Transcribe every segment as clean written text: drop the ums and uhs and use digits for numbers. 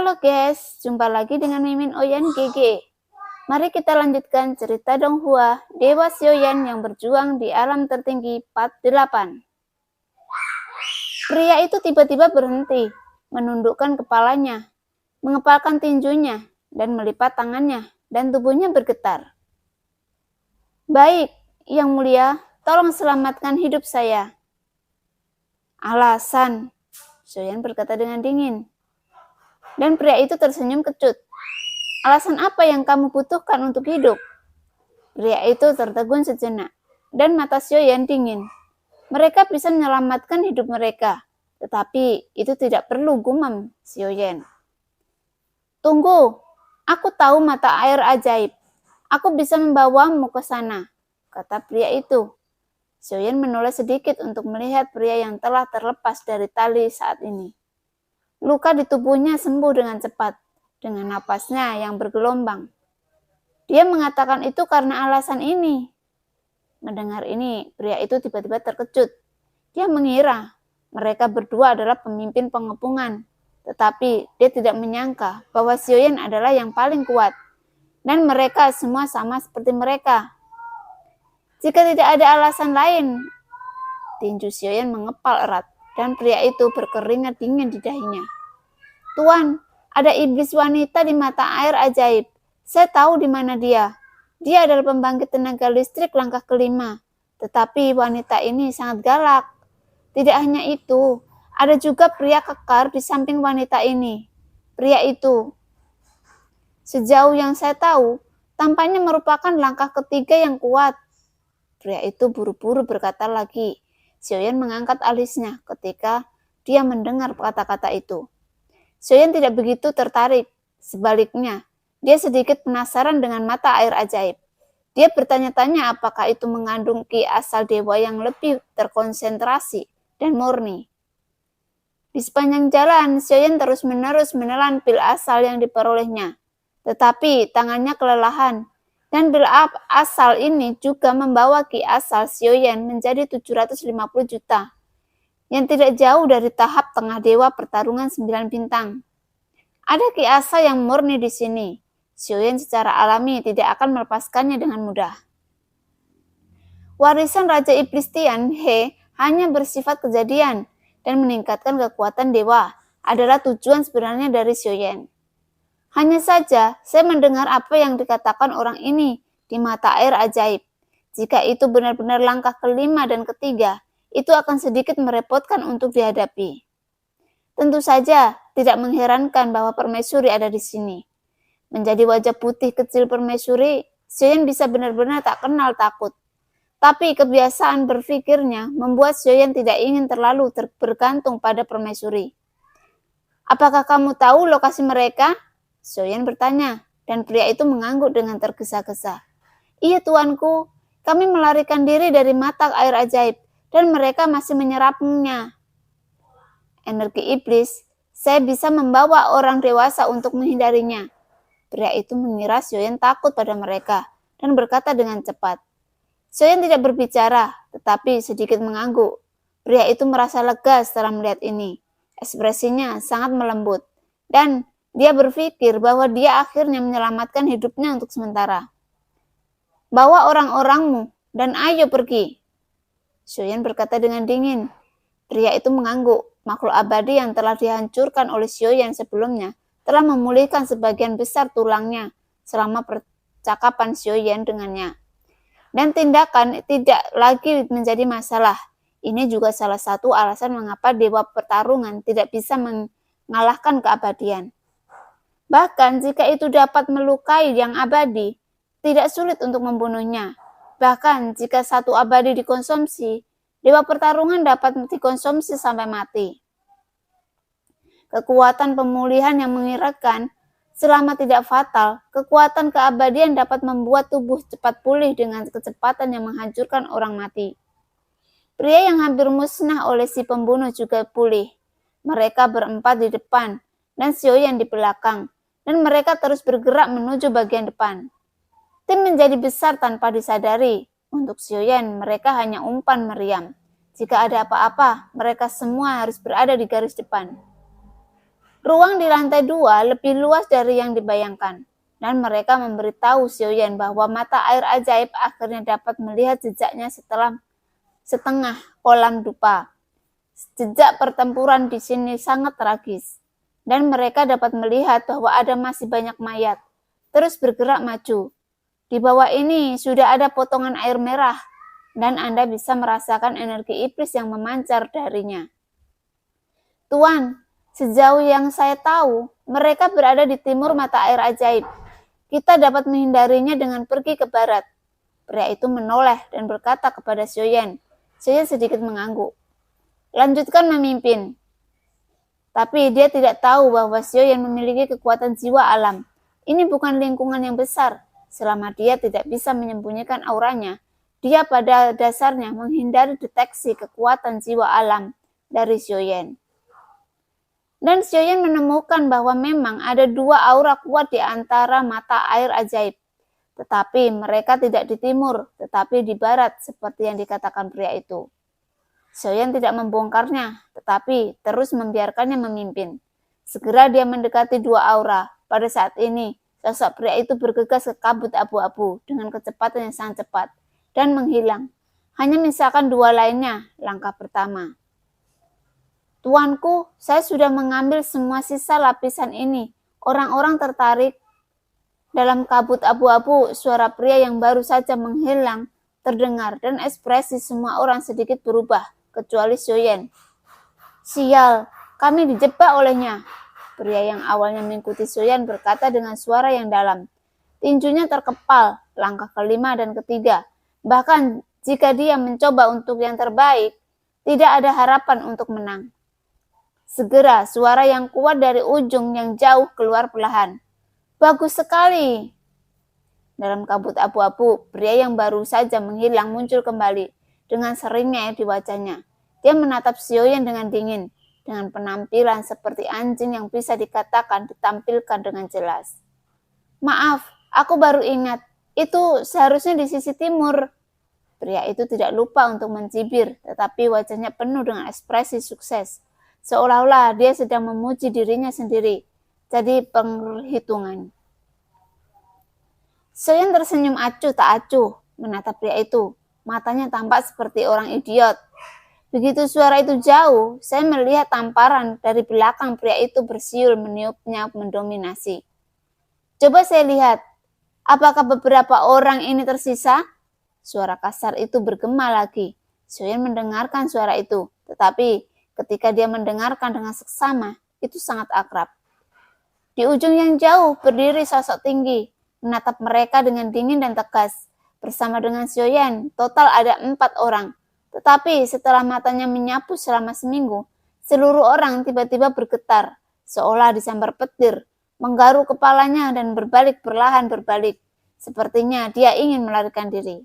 Halo guys, jumpa lagi dengan Mimin Oyan GG. Mari kita lanjutkan cerita Donghua, Dewa Xiaoyan yang berjuang di alam tertinggi part 8. Pria itu tiba-tiba berhenti, menundukkan kepalanya, mengepalkan tinjunya, dan melipat tangannya, dan tubuhnya bergetar. Baik, Yang Mulia, tolong selamatkan hidup saya. Alasan, Xiaoyan berkata dengan dingin. Dan pria itu tersenyum kecut. Alasan apa yang kamu butuhkan untuk hidup? Pria itu tertegun sejenak, dan mata Xiaoyan dingin. Mereka bisa menyelamatkan hidup mereka, tetapi itu tidak perlu, gumam Xiaoyan. Tunggu, aku tahu mata air ajaib. Aku bisa membawamu ke sana, kata pria itu. Xiaoyan menoleh sedikit untuk melihat pria yang telah terlepas dari tali saat ini. Luka di tubuhnya sembuh dengan cepat, dengan napasnya yang bergelombang. Dia mengatakan itu karena alasan ini. Mendengar ini, pria itu tiba-tiba terkejut. Dia mengira mereka berdua adalah pemimpin pengepungan, tetapi dia tidak menyangka bahwa Xiaoyan adalah yang paling kuat, dan mereka semua sama seperti mereka. Jika tidak ada alasan lain, tinju Xiaoyan mengepal erat, dan pria itu berkeringat dingin di dahinya. Tuan, ada iblis wanita di mata air ajaib. Saya tahu di mana dia. Dia adalah pembangkit tenaga listrik langkah kelima. Tetapi wanita ini sangat galak. Tidak hanya itu, ada juga pria kekar di samping wanita ini. Pria itu, sejauh yang saya tahu, tampaknya merupakan langkah ketiga yang kuat. Pria itu buru-buru berkata lagi. Xiaoyan mengangkat alisnya ketika dia mendengar kata-kata itu. Xiaoyan tidak begitu tertarik. Sebaliknya, dia sedikit penasaran dengan mata air ajaib. Dia bertanya-tanya apakah itu mengandung ki asal dewa yang lebih terkonsentrasi dan murni. Di sepanjang jalan, Xiaoyan terus-menerus menelan pil asal yang diperolehnya. Tetapi tangannya kelelahan. Dan pil asal ini juga membawa ki asal Xiaoyan menjadi 750 juta. Yang tidak jauh dari tahap tengah dewa pertarungan 9 bintang. Ada ki asal yang murni di sini. Xiaoyan secara alami tidak akan melepaskannya dengan mudah. Warisan Raja Iblis Tian He hanya bersifat kejadian dan meningkatkan kekuatan dewa adalah tujuan sebenarnya dari Xiaoyan. Hanya saja saya mendengar apa yang dikatakan orang ini di mata air ajaib. Jika itu benar-benar langkah kelima dan ketiga, itu akan sedikit merepotkan untuk dihadapi. Tentu saja tidak mengherankan bahwa permaisuri ada di sini. Menjadi wajah putih kecil permaisuri, Xiaoyan bisa benar-benar tak kenal takut. Tapi kebiasaan berpikirnya membuat Xiaoyan tidak ingin terlalu bergantung pada permaisuri. Apakah kamu tahu lokasi mereka? Xiaoyan bertanya, dan pria itu mengangguk dengan tergesa-gesa. Iya tuanku, kami melarikan diri dari mata air ajaib. Dan mereka masih menyerapnya. Energi iblis, saya bisa membawa orang dewasa untuk menghindarinya. Pria itu mengira Xiaoyan takut pada mereka dan berkata dengan cepat. Xiaoyan tidak berbicara, tetapi sedikit mengangguk. Pria itu merasa lega setelah melihat ini. Ekspresinya sangat melembut, dan dia berpikir bahwa dia akhirnya menyelamatkan hidupnya untuk sementara. Bawa orang-orangmu dan ayo pergi. Xiaoyan berkata dengan dingin. Pria itu mengangguk. Makhluk abadi yang telah dihancurkan oleh Xiaoyan sebelumnya telah memulihkan sebagian besar tulangnya selama percakapan Xiaoyan dengannya. Dan tindakan tidak lagi menjadi masalah. Ini juga salah satu alasan mengapa dewa pertarungan tidak bisa mengalahkan keabadian. Bahkan jika itu dapat melukai yang abadi, tidak sulit untuk membunuhnya. Bahkan jika satu abadi dikonsumsi, dewa pertarungan dapat dikonsumsi sampai mati. Kekuatan pemulihan yang mengerikan selama tidak fatal, kekuatan keabadian dapat membuat tubuh cepat pulih dengan kecepatan yang menghancurkan orang mati. Pria yang hampir musnah oleh si pembunuh juga pulih. Mereka berempat di depan dan Xiaoyan di belakang, dan mereka terus bergerak menuju bagian depan. Tim menjadi besar tanpa disadari. Untuk Xiaoyan, mereka hanya umpan meriam. Jika ada apa-apa, mereka semua harus berada di garis depan. Ruang di lantai 2 lebih luas dari yang dibayangkan, dan mereka memberitahu Xiaoyan bahwa mata air ajaib akhirnya dapat melihat jejaknya setelah setengah kolam dupa. Jejak pertempuran di sini sangat tragis, dan mereka dapat melihat bahwa ada masih banyak mayat. Terus bergerak maju. Di bawah ini sudah ada potongan air merah, dan Anda bisa merasakan energi iblis yang memancar darinya. Tuan, sejauh yang saya tahu, mereka berada di timur mata air ajaib. Kita dapat menghindarinya dengan pergi ke barat. Pria itu menoleh dan berkata kepada Xiaoyan. Xiaoyan sedikit mengangguk. Lanjutkan memimpin. Tapi dia tidak tahu bahwa Xiaoyan memiliki kekuatan jiwa alam. Ini bukan lingkungan yang besar. Selama dia tidak bisa menyembunyikan auranya, dia pada dasarnya menghindari deteksi kekuatan jiwa alam dari Xiaoyan. Dan Xiaoyan menemukan bahwa memang ada 2 aura kuat di antara mata air ajaib. Tetapi mereka tidak di timur, tetapi di barat seperti yang dikatakan pria itu. Xiaoyan tidak membongkarnya, tetapi terus membiarkannya memimpin. Segera dia mendekati 2 aura. Pada saat ini, sosok pria itu bergegas ke kabut abu-abu dengan kecepatan yang sangat cepat dan menghilang. Hanya misalkan 2 lainnya, langkah pertama. Tuanku, saya sudah mengambil semua sisa lapisan ini. Orang-orang tertarik. Dalam kabut abu-abu, suara pria yang baru saja menghilang terdengar dan ekspresi semua orang sedikit berubah, kecuali Xiaoyan. Sial, kami dijebak olehnya. Pria yang awalnya mengikuti Xiaoyan berkata dengan suara yang dalam. Tinjunya terkepal, langkah kelima dan ketiga. Bahkan jika dia mencoba untuk yang terbaik, tidak ada harapan untuk menang. Segera suara yang kuat dari ujung yang jauh keluar perlahan. Bagus sekali. Dalam kabut abu-abu, pria yang baru saja menghilang muncul kembali dengan seringnya di wajahnya. Dia menatap Xiaoyan dengan dingin, dengan penampilan seperti anjing yang bisa dikatakan ditampilkan dengan jelas. Maaf, aku baru ingat. Itu seharusnya di sisi timur. Pria itu tidak lupa untuk mencibir, tetapi wajahnya penuh dengan ekspresi sukses. Seolah-olah dia sedang memuji dirinya sendiri. Jadi perhitungan. Xiaoyan tersenyum acuh tak acuh menatap pria itu. Matanya tampak seperti orang idiot. Begitu suara itu jauh, saya melihat tamparan dari belakang pria itu bersiul meniupnya mendominasi. Coba saya lihat, apakah beberapa orang ini tersisa? Suara kasar itu bergema lagi. Xiaoyan mendengarkan suara itu, tetapi ketika dia mendengarkan dengan seksama, itu sangat akrab. Di ujung yang jauh berdiri sosok tinggi, menatap mereka dengan dingin dan tegas. Bersama dengan Xiaoyan, total ada 4 orang. Tetapi setelah matanya menyapu selama seminggu, seluruh orang tiba-tiba bergetar, seolah disambar petir, menggaruk kepalanya dan perlahan berbalik. Sepertinya dia ingin melarikan diri.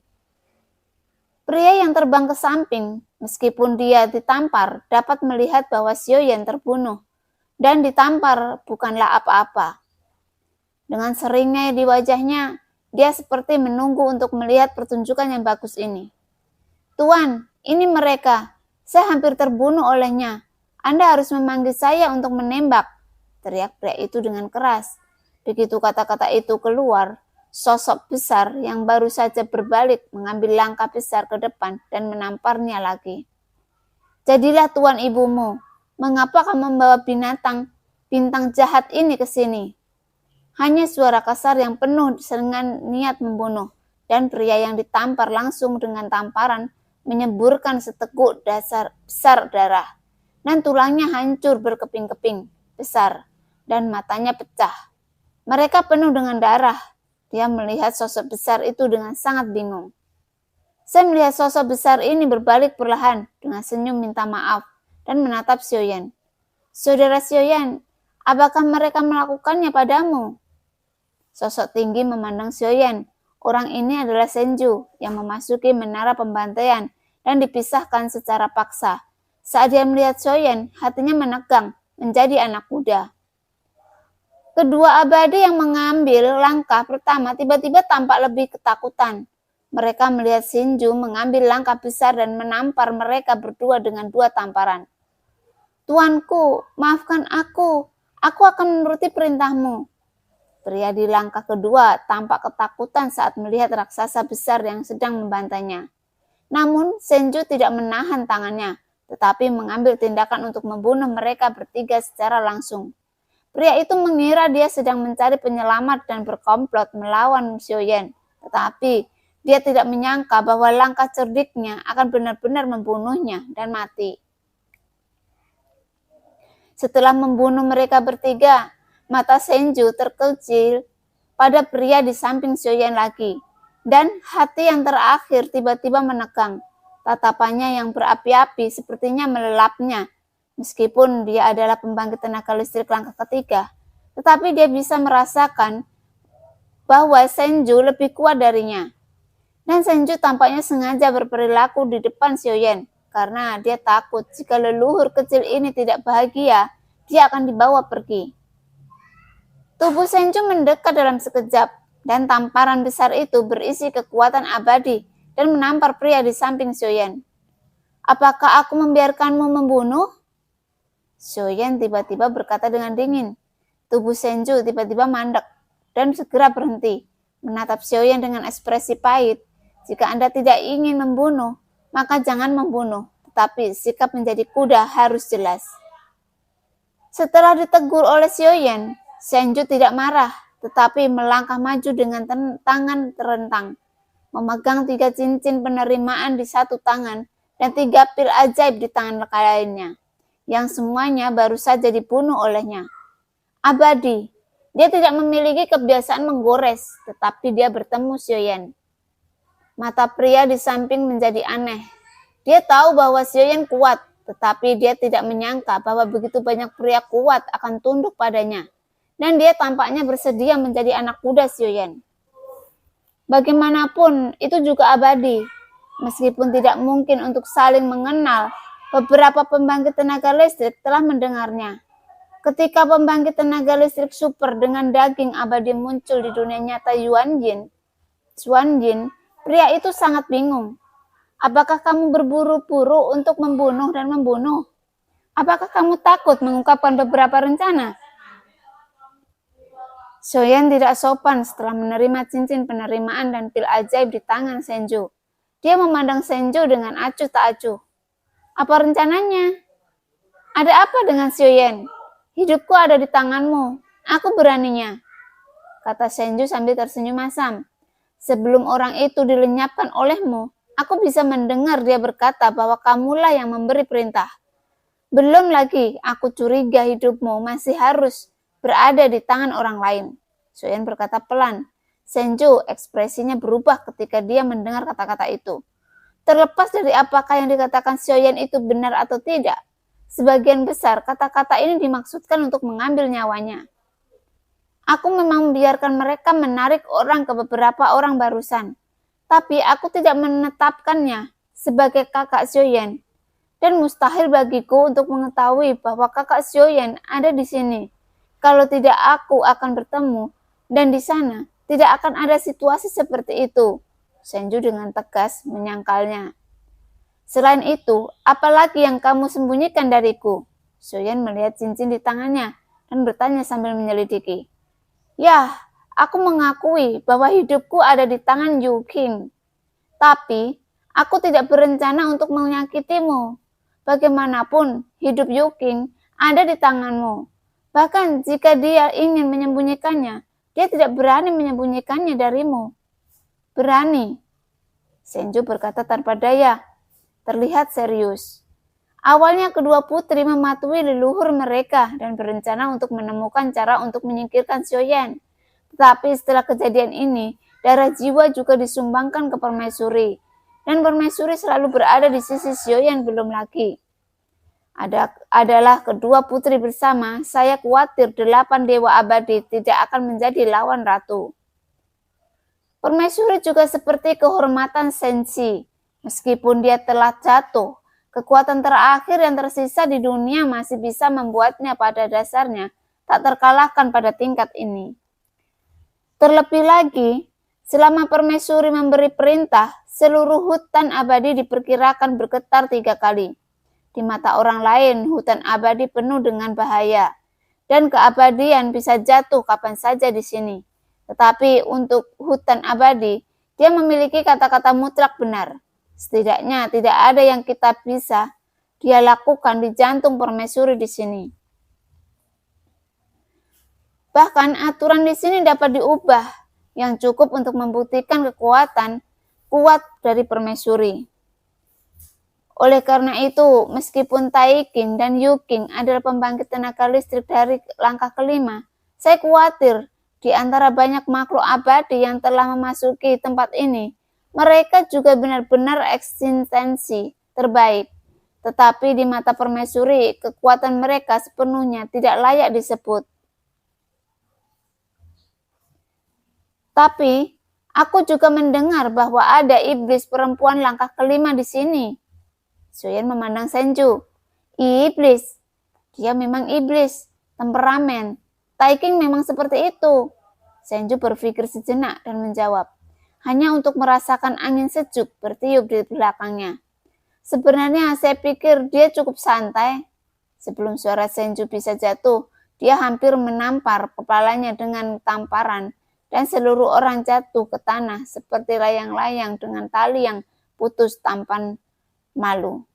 Pria yang terbang ke samping, meskipun dia ditampar, dapat melihat bahwa Xiaoyan terbunuh, dan ditampar bukanlah apa-apa. Dengan seringnya di wajahnya, dia seperti menunggu untuk melihat pertunjukan yang bagus ini. Tuan, ini mereka. Saya hampir terbunuh olehnya. Anda harus memanggil saya untuk menembak, teriak pria itu dengan keras. Begitu kata-kata itu keluar, sosok besar yang baru saja berbalik mengambil langkah besar ke depan dan menamparnya lagi. Jadilah tuan ibumu. Mengapa kamu membawa bintang jahat ini ke sini? Hanya suara kasar yang penuh dengan niat membunuh, dan pria yang ditampar langsung dengan tamparan menyeburkan seteguk besar darah, dan tulangnya hancur berkeping-keping besar, dan matanya pecah. Mereka penuh dengan darah. Dia melihat sosok besar itu dengan sangat bingung. Saya melihat sosok besar ini berbalik perlahan dengan senyum minta maaf dan menatap Xiaoyan. Saudara Xiaoyan, apakah mereka melakukannya padamu? Sosok tinggi memandang Xiaoyan. Orang ini adalah Senju yang memasuki menara pembantaian dan dipisahkan secara paksa. Saat dia melihat Xiaoyan, hatinya menegang menjadi anak muda. Kedua abadi yang mengambil langkah pertama tiba-tiba tampak lebih ketakutan. Mereka melihat Senju mengambil langkah besar dan menampar mereka berdua dengan 2 tamparan. Tuanku, maafkan aku. Aku akan menuruti perintahmu. Pria di langkah kedua tampak ketakutan saat melihat raksasa besar yang sedang membantainya. Namun Senju tidak menahan tangannya, tetapi mengambil tindakan untuk membunuh mereka bertiga secara langsung. Pria itu mengira dia sedang mencari penyelamat dan berkomplot melawan Xiaoyan, tetapi dia tidak menyangka bahwa langkah cerdiknya akan benar-benar membunuhnya dan mati. Setelah membunuh mereka bertiga, mata Senju terkecil pada pria di samping Xiaoyan lagi, dan hati yang terakhir tiba-tiba menegang. Tatapannya yang berapi-api sepertinya melelapnya. Meskipun dia adalah pembangkit tenaga listrik langkah ketiga, tetapi dia bisa merasakan bahwa Senju lebih kuat darinya. Dan Senju tampaknya sengaja berperilaku di depan Xiaoyan, karena dia takut jika leluhur kecil ini tidak bahagia, dia akan dibawa pergi. Tubuh Senju mendekat dalam sekejap, dan tamparan besar itu berisi kekuatan abadi dan menampar pria di samping Xiaoyan. Apakah aku membiarkanmu membunuh? Xiaoyan tiba-tiba berkata dengan dingin. Tubuh Senju tiba-tiba mandek dan segera berhenti, menatap Xiaoyan dengan ekspresi pahit. Jika Anda tidak ingin membunuh, maka jangan membunuh, tetapi sikap menjadi kuda harus jelas. Setelah ditegur oleh Xiaoyan, Senju tidak marah, tetapi melangkah maju dengan tangan terentang, memegang 3 cincin penerimaan di satu tangan dan 3 pil ajaib di tangan lainnya, yang semuanya baru saja dibunuh olehnya. Abadi, dia tidak memiliki kebiasaan menggores, tetapi dia bertemu Xiaoyan. Mata pria di samping menjadi aneh. Dia tahu bahwa Xiaoyan kuat, tetapi dia tidak menyangka bahwa begitu banyak pria kuat akan tunduk padanya. Dan dia tampaknya bersedia menjadi anak kuda Xiaoyan. Bagaimanapun, itu juga abadi. Meskipun tidak mungkin untuk saling mengenal, beberapa pembangkit tenaga listrik telah mendengarnya. Ketika pembangkit tenaga listrik super dengan daging abadi muncul di dunia nyata Xuanjin, pria itu sangat bingung. Apakah kamu berburu-buru untuk membunuh dan membunuh? Apakah kamu takut mengungkapkan beberapa rencana? Xiaoyan tidak sopan setelah menerima cincin penerimaan dan pil ajaib di tangan Senju. Dia memandang Senju dengan acuh tak acuh. Apa rencananya? Ada apa dengan Xiaoyan? Hidupku ada di tanganmu. Aku beraninya, kata Senju sambil tersenyum masam. Sebelum orang itu dilenyapkan olehmu, aku bisa mendengar dia berkata bahwa kamulah yang memberi perintah. Belum lagi, aku curiga hidupmu masih harus berada di tangan orang lain. Xiaoyan berkata pelan. Senju ekspresinya berubah ketika dia mendengar kata-kata itu. Terlepas dari apakah yang dikatakan Xiaoyan itu benar atau tidak, sebagian besar kata-kata ini dimaksudkan untuk mengambil nyawanya. Aku memang membiarkan mereka menarik orang ke beberapa orang barusan, tapi aku tidak menetapkannya sebagai kakak Xiaoyan. Dan mustahil bagiku untuk mengetahui bahwa kakak Xiaoyan ada di sini. Kalau tidak, aku akan bertemu, dan di sana tidak akan ada situasi seperti itu. Senju dengan tegas menyangkalnya. Selain itu, apalagi yang kamu sembunyikan dariku? Xiaoyan melihat cincin di tangannya dan bertanya sambil menyelidiki. Yah, aku mengakui bahwa hidupku ada di tangan Yu Qing. Tapi, aku tidak berencana untuk menyakitimu. Bagaimanapun, hidup Yu Qing ada di tanganmu. Bahkan jika dia ingin menyembunyikannya, dia tidak berani menyembunyikannya darimu. Berani, Senju berkata tanpa daya, terlihat serius. Awalnya kedua putri mematuhi leluhur mereka dan berencana untuk menemukan cara untuk menyingkirkan Xiaoyan. Tetapi setelah kejadian ini, darah jiwa juga disumbangkan ke permaisuri. Dan permaisuri selalu berada di sisi Xiaoyan belum lagi. Adalah kedua putri bersama, saya khawatir 8 dewa abadi tidak akan menjadi lawan ratu. Permaisuri juga seperti kehormatan Senshi. Meskipun dia telah jatuh, kekuatan terakhir yang tersisa di dunia masih bisa membuatnya pada dasarnya tak terkalahkan pada tingkat ini. Terlebih lagi, selama permaisuri memberi perintah, seluruh hutan abadi diperkirakan bergetar 3 kali. Di mata orang lain, hutan abadi penuh dengan bahaya. dan keabadian bisa jatuh kapan saja di sini. Tetapi untuk hutan abadi, dia memiliki kata-kata mutlak benar. Setidaknya tidak ada yang kita bisa dia lakukan di jantung permaisuri di sini. Bahkan aturan di sini dapat diubah yang cukup untuk membuktikan kekuatan kuat dari permaisuri. Oleh karena itu, meskipun Taiking dan Yuking adalah pembangkit tenaga listrik dari langkah kelima, saya khawatir di antara banyak makhluk abadi yang telah memasuki tempat ini, mereka juga benar-benar eksistensi terbaik. Tetapi di mata permaisuri, kekuatan mereka sepenuhnya tidak layak disebut. Tapi, aku juga mendengar bahwa ada iblis perempuan langkah kelima di sini. Xiaoyan memandang Senju. Iblis. Dia memang iblis. Temperamen. Taiking memang seperti itu. Senju berpikir sejenak dan menjawab. Hanya untuk merasakan angin sejuk bertiup di belakangnya. Sebenarnya saya pikir dia cukup santai. Sebelum suara Senju bisa jatuh, dia hampir menampar kepalanya dengan tamparan dan seluruh orang jatuh ke tanah seperti layang-layang dengan tali yang putus tanpa malu.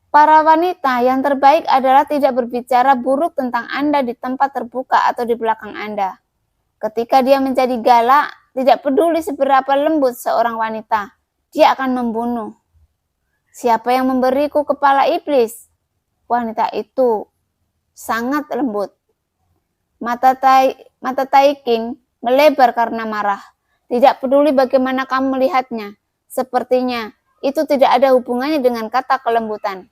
Para wanita yang terbaik adalah tidak berbicara buruk tentang Anda di tempat terbuka atau di belakang Anda. Ketika dia menjadi galak, tidak peduli seberapa lembut seorang wanita, dia akan membunuh. Siapa yang memberiku kepala iblis? Wanita itu sangat lembut. Mata Taiking melebar karena marah. Tidak peduli bagaimana kamu melihatnya. Sepertinya itu tidak ada hubungannya dengan kata kelembutan.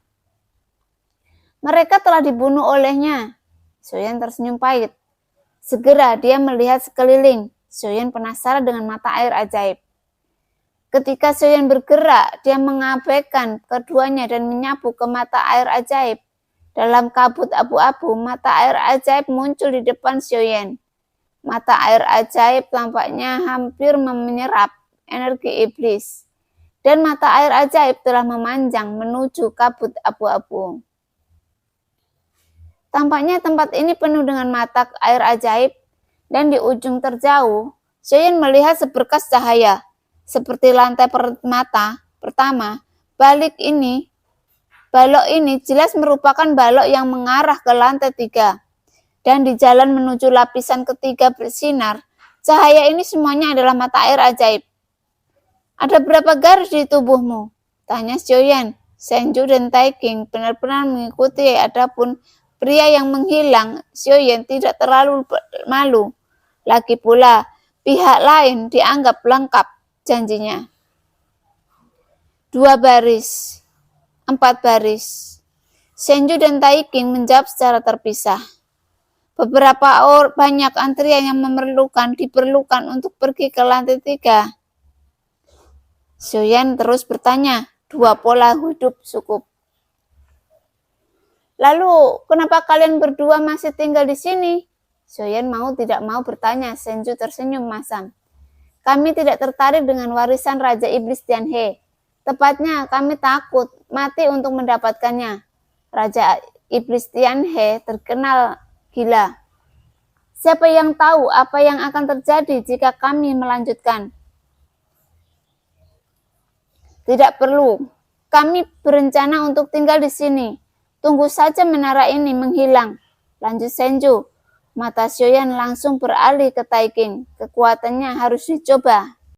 Mereka telah dibunuh olehnya. Xiaoyan tersenyum pahit. Segera dia melihat sekeliling. Xiaoyan penasaran dengan mata air ajaib. Ketika Xiaoyan bergerak, dia mengabaikan keduanya dan menyapu ke mata air ajaib. Dalam kabut abu-abu, mata air ajaib muncul di depan Xiaoyan. Mata air ajaib tampaknya hampir menyerap energi iblis. Dan mata air ajaib telah memanjang menuju kabut abu-abu. Tampaknya tempat ini penuh dengan mata air ajaib, dan di ujung terjauh, Xiaoyan melihat seberkas cahaya. Seperti lantai pertama, balok ini jelas merupakan balok yang mengarah ke lantai 3. Dan di jalan menuju lapisan ketiga bersinar, cahaya ini semuanya adalah mata air ajaib. Ada berapa garis di tubuhmu? Tanya Xiaoyan. Senju dan Taiking benar-benar mengikuti, adapun pria yang menghilang, Xiaoyan tidak terlalu malu. Lagi pula, pihak lain dianggap lengkap janjinya. 2 baris, 4 baris. Senju dan Taiking menjawab secara terpisah. Banyak antrian yang diperlukan untuk pergi ke lantai 3. Xiaoyan terus bertanya, 2 pola hidup cukup. Lalu, kenapa kalian berdua masih tinggal di sini? Xiaoyan tidak mau bertanya. Senju tersenyum masam. Kami tidak tertarik dengan warisan Raja Iblis Tianhe. Tepatnya, kami takut mati untuk mendapatkannya. Raja Iblis Tianhe terkenal gila. Siapa yang tahu apa yang akan terjadi jika kami melanjutkan? Tidak perlu. Kami berencana untuk tinggal di sini. Tunggu saja menara ini menghilang. Lanjut Senju. Mata Xiaoyan langsung beralih ke Taiking. Kekuatannya harus dicoba.